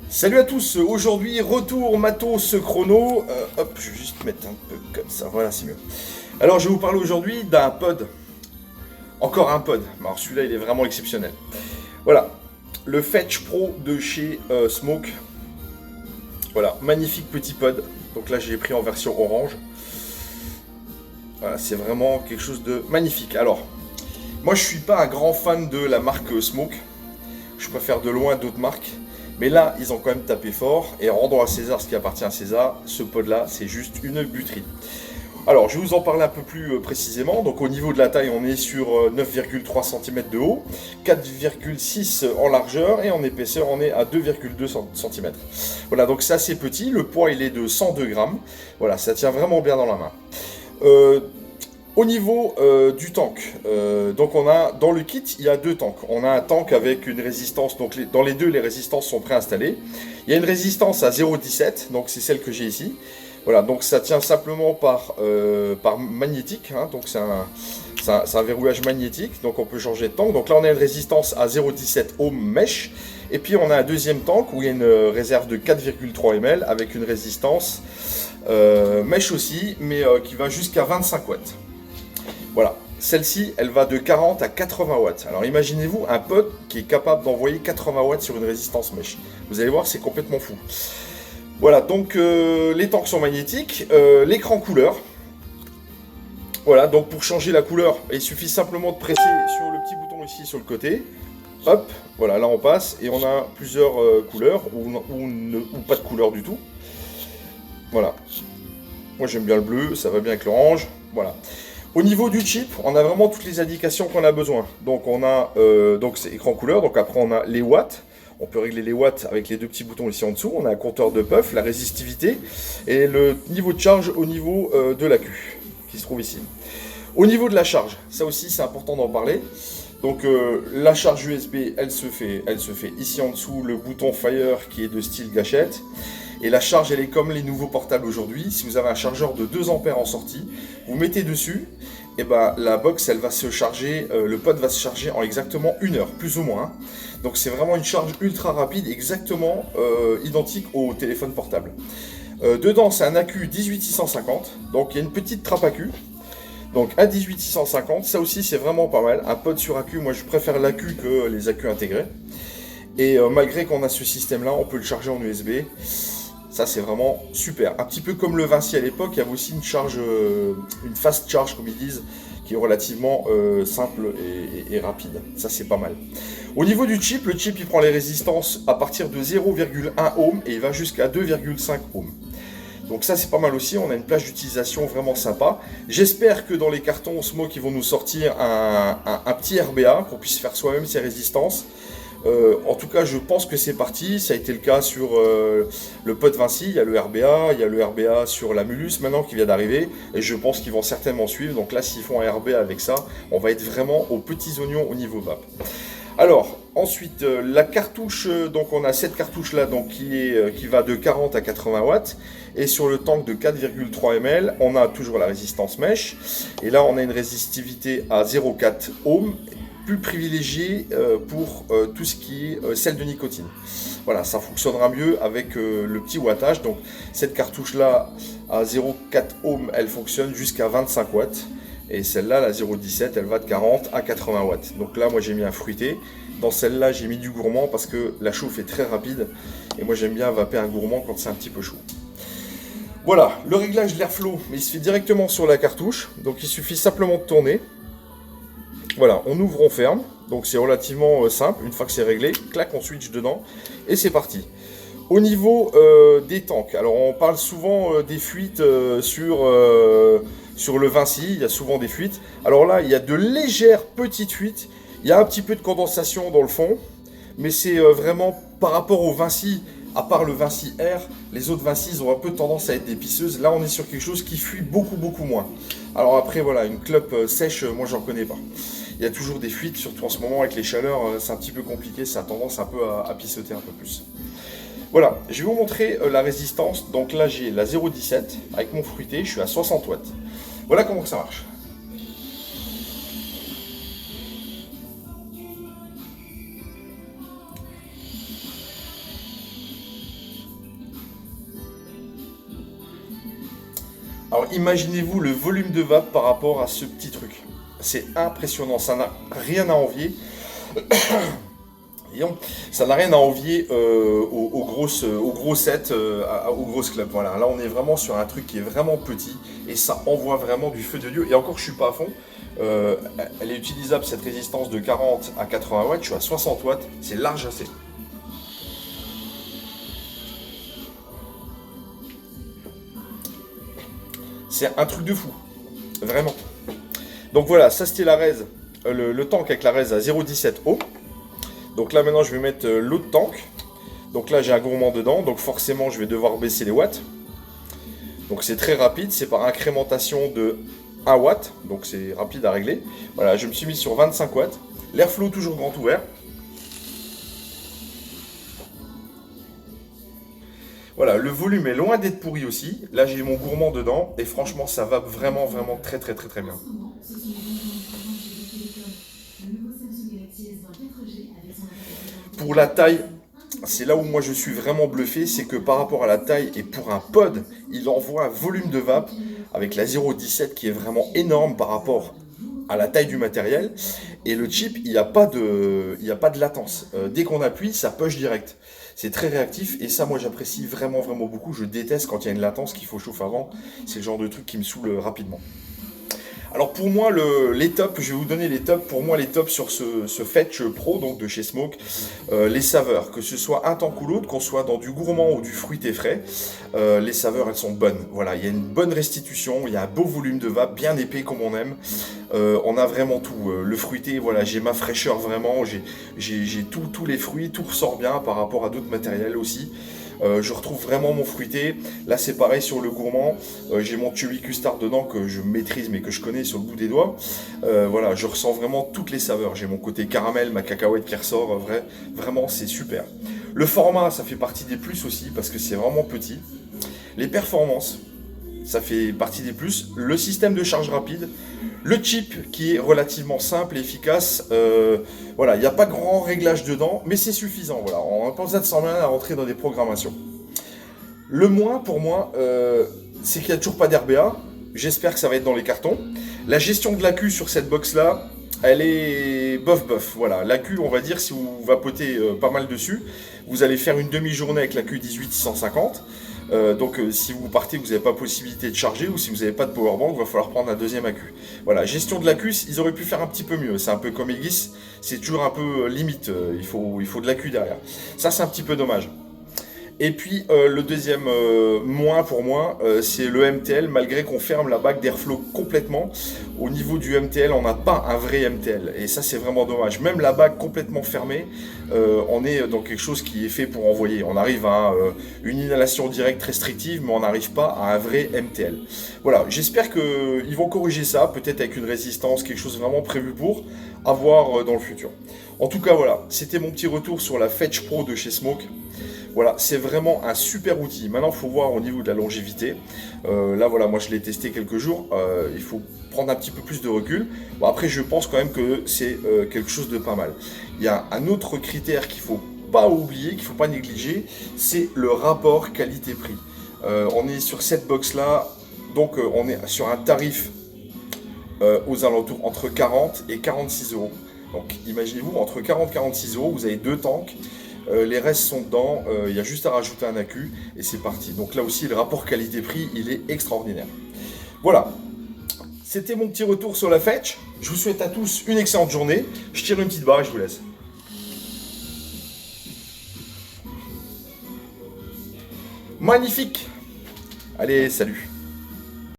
Salut à tous, aujourd'hui retour matos chrono. Hop, je vais juste mettre un peu comme ça, voilà c'est mieux. Alors je vais vous parler aujourd'hui d'un pod, encore un pod. Alors celui-là il est vraiment exceptionnel. Voilà, le Fetch Pro de chez Smoke. Voilà, magnifique petit pod. Donc là je l'ai pris en version orange. Voilà, c'est vraiment quelque chose de magnifique. Alors, moi je suis pas un grand fan de la marque Smoke. Je préfère de loin d'autres marques. Mais là, ils ont quand même tapé fort. Et rendons à César ce qui appartient à César. Ce pod-là, c'est juste une buterie. Alors, je vais vous en parler un peu plus précisément. Donc, au niveau de la taille, on est sur 9,3 cm de haut, 4,6 en largeur et en épaisseur, on est à 2,2 cm. Voilà, donc c'est assez petit. Le poids, il est de 102 grammes. Voilà, ça tient vraiment bien dans la main. Euh, Au niveau du tank, donc on a dans le kit il y a deux tanks. On a un tank avec une résistance, donc dans les deux les résistances sont préinstallées. Il y a une résistance à 0,17, donc c'est celle que j'ai ici. Voilà, donc ça tient simplement par magnétique, hein, donc c'est un verrouillage magnétique, donc on peut changer de tank. Donc là on a une résistance à 0,17 ohm mesh, et puis on a un deuxième tank où il y a une réserve de 4,3 ml avec une résistance mesh aussi, mais qui va jusqu'à 25 watts. Voilà, celle-ci, elle va de 40 à 80 watts. Alors imaginez-vous un pod qui est capable d'envoyer 80 watts sur une résistance mesh. Vous allez voir, c'est complètement fou. Voilà, donc les tanks sont magnétiques. L'écran couleur. Voilà, donc pour changer la couleur, il suffit simplement de presser sur le petit bouton ici sur le côté. Hop, voilà, là on passe et on a plusieurs couleurs ou pas de couleur du tout. Voilà. Moi j'aime bien le bleu, ça va bien avec l'orange. Voilà. Au niveau du chip, on a vraiment toutes les indications qu'on a besoin. Donc on a donc c'est écran couleur, donc après on a les watts. On peut régler les watts avec les deux petits boutons ici en dessous. On a un compteur de puff, la résistivité et le niveau de charge au niveau de l'accu qui se trouve ici. Au niveau de la charge, ça aussi c'est important d'en parler. Donc la charge USB, elle se fait ici en dessous, le bouton Fire qui est de style gâchette. Et la charge, elle est comme les nouveaux portables aujourd'hui. Si vous avez un chargeur de 2 ampères en sortie, vous mettez dessus, et ben la box, elle va se charger, le pod va se charger en exactement 1 heure, plus ou moins. Donc c'est vraiment une charge ultra rapide, exactement identique au téléphone portable. Dedans, c'est un accu 18650, donc il y a une petite trappe accu. Donc un 18650, ça aussi c'est vraiment pas mal. Un pod sur accu, moi je préfère l'accu que les accus intégrés. Et malgré qu'on a ce système là, on peut le charger en USB. Ça c'est vraiment super. Un petit peu comme le Vinci à l'époque, il y avait aussi une charge, une fast charge comme ils disent, qui est relativement simple et rapide. Ça c'est pas mal. Au niveau du chip, le chip il prend les résistances à partir de 0,1 ohm et il va jusqu'à 2,5 ohm. Donc ça c'est pas mal aussi, on a une plage d'utilisation vraiment sympa. J'espère que dans les cartons Smoke ils vont nous sortir un petit RBA, qu'on puisse faire soi-même ses résistances. En tout cas, je pense que c'est parti. Ça a été le cas sur le pod Vinci. Il y a le RBA, il y a le RBA sur la Mulus maintenant qui vient d'arriver. Et je pense qu'ils vont certainement suivre. Donc là, s'ils font un RBA avec ça, on va être vraiment aux petits oignons au niveau vape. Alors, ensuite, la cartouche, donc on a cette cartouche là donc, qui va de 40 à 80 watts. Et sur le tank de 4,3 ml, on a toujours la résistance mesh. Et là, on a une résistivité à 0,4 ohm. Plus privilégié pour tout ce qui est sel de nicotine. Voilà, ça fonctionnera mieux avec le petit wattage. Donc cette cartouche là à 0,4 ohm, elle fonctionne jusqu'à 25 watts. Et celle-là, la 0,17, elle va de 40 à 80 watts. Donc là, moi j'ai mis un fruité. Dans celle-là, j'ai mis du gourmand parce que la chauffe est très rapide. Et moi j'aime bien vaper un gourmand quand c'est un petit peu chaud. Voilà, le réglage de l'airflow, il se fait directement sur la cartouche. Donc il suffit simplement de tourner. Voilà, on ouvre, on ferme, donc c'est relativement simple. Une fois que c'est réglé, clac, on switch dedans et c'est parti. Au niveau des tanks, alors on parle souvent des fuites sur le Vinci, il y a souvent des fuites. Alors là, il y a de légères petites fuites, il y a un petit peu de condensation dans le fond, mais c'est vraiment par rapport au Vinci, à part le Vinci R, les autres Vinci ils ont un peu tendance à être des pisseuses. Là, on est sur quelque chose qui fuit beaucoup moins. Alors après, voilà, une clope sèche, moi j'en connais pas. Il y a toujours des fuites, surtout en ce moment avec les chaleurs, c'est un petit peu compliqué, ça a tendance un peu à pissoter un peu plus. Voilà, je vais vous montrer la résistance. Donc là j'ai la 0,17 avec mon fruité, je suis à 60 watts. Voilà comment ça marche. Alors imaginez-vous le volume de vape par rapport à ce petit truc. C'est impressionnant, ça n'a rien à envier. Disons, ça n'a rien à envier aux gros sets, aux grosses clubs. Voilà, là on est vraiment sur un truc qui est vraiment petit et ça envoie vraiment du feu de Dieu. Et encore, je suis pas à fond. Elle est utilisable cette résistance de 40 à 80 watts. Je suis à 60 watts, c'est large assez. C'est un truc de fou, vraiment. Donc voilà, ça c'était la raise, le tank avec la raise à 0,17 O. Donc là maintenant je vais mettre l'autre tank. Donc là j'ai un gourmand dedans, donc forcément je vais devoir baisser les watts. Donc c'est très rapide, c'est par incrémentation de 1 watt, donc c'est rapide à régler. Voilà, je me suis mis sur 25 watts. L'airflow toujours grand ouvert. Voilà, le volume est loin d'être pourri aussi. Là j'ai mon gourmand dedans et franchement ça va vraiment très bien. Pour la taille, c'est là où moi je suis vraiment bluffé, c'est que par rapport à la taille et pour un pod, il envoie un volume de vape avec la 0,17 qui est vraiment énorme par rapport à la taille du matériel. Et le chip, il n'y a pas de latence. Dès qu'on appuie, ça push direct. C'est très réactif et ça, moi j'apprécie vraiment beaucoup. Je déteste quand il y a une latence qu'il faut chauffer avant. C'est le genre de truc qui me saoule rapidement. Alors pour moi, les tops, je vais vous donner les tops. Pour moi, les tops sur ce Fetch Pro, donc de chez Smoke, les saveurs, que ce soit un tank ou l'autre, qu'on soit dans du gourmand ou du fruité frais, les saveurs, elles sont bonnes. Voilà, il y a une bonne restitution, il y a un beau volume de vape, bien épais comme on aime. On a vraiment tout. Le fruité, voilà, j'ai ma fraîcheur vraiment, j'ai tous les fruits, tout ressort bien par rapport à d'autres matériels aussi. Je retrouve vraiment mon fruité. Là c'est pareil sur le gourmand. J'ai mon Chewy Custard dedans que je maîtrise mais que je connais sur le bout des doigts. Voilà, je ressens vraiment toutes les saveurs. J'ai mon côté caramel, ma cacahuète qui ressort. Vraiment c'est super. Le format, ça fait partie des plus aussi parce que c'est vraiment petit. Les performances, ça fait partie des plus. Le système de charge rapide, le chip qui est relativement simple et efficace. Voilà, il n'y a pas grand réglage dedans, mais c'est suffisant. Voilà, on n'a pas besoin de s'en à rentrer dans des programmations. Le moins pour moi, c'est qu'il n'y a toujours pas d'RBA. J'espère que ça va être dans les cartons. La gestion de l'AQ sur cette box là, elle est bof. Voilà, l'AQ, on va dire, si vous vapotez pas mal dessus, vous allez faire une demi-journée avec l'AQ 18650. Donc si vous partez, vous n'avez pas possibilité de charger ou si vous n'avez pas de powerbank, il va falloir prendre un deuxième accu. Voilà, gestion de l'accu, ils auraient pu faire un petit peu mieux. C'est un peu comme Aegis, c'est toujours un peu limite. Il faut de l'accu derrière. Ça, c'est un petit peu dommage. Et puis le deuxième moins pour moi, c'est le MTL, malgré qu'on ferme la bague d'Airflow complètement. Au niveau du MTL, on n'a pas un vrai MTL. Et ça, c'est vraiment dommage. Même la bague complètement fermée, on est dans quelque chose qui est fait pour envoyer. On arrive à une inhalation directe restrictive, mais on n'arrive pas à un vrai MTL. Voilà, j'espère qu'ils vont corriger ça, peut-être avec une résistance, quelque chose vraiment prévu pour, à voir dans le futur. En tout cas, voilà, c'était mon petit retour sur la Fetch Pro de chez Smoke. Voilà, c'est vraiment un super outil. Maintenant, il faut voir au niveau de la longévité. Là, voilà, moi je l'ai testé quelques jours. Il faut prendre un petit peu plus de recul. Bon, après, je pense quand même que c'est quelque chose de pas mal. Il y a un autre critère qu'il ne faut pas oublier, qu'il ne faut pas négliger, c'est le rapport qualité-prix. On est sur cette box-là, donc on est sur un tarif aux alentours entre 40 et 46 euros. Donc imaginez-vous, entre 40 et 46 euros, vous avez deux tanks. Les restes sont dedans, il y a juste à rajouter un accu et c'est parti. Donc là aussi, le rapport qualité-prix, il est extraordinaire. Voilà, c'était mon petit retour sur la Fetch. Je vous souhaite à tous une excellente journée. Je tire une petite barre et je vous laisse. Magnifique! Allez, salut!